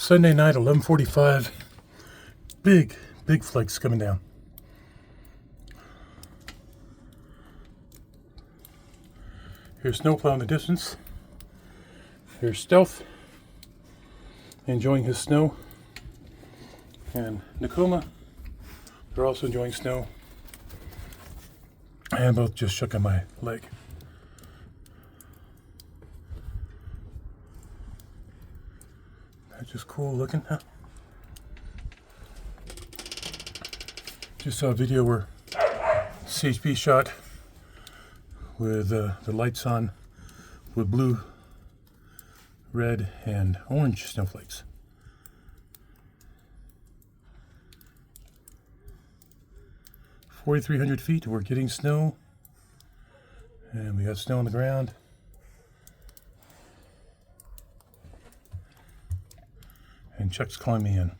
Sunday night, 11:45. Big flakes coming down. Here's snowplow in the distance. Here's Stealth enjoying his snow. And Nakuma, they're also enjoying snow. And both just shook on my leg. That's just cool looking, huh? Just saw a video where CHP shot with the lights on with blue, red, and orange snowflakes. "4,300 feet, we're getting snow, and we got snow on the ground. And Chuck's calling me in.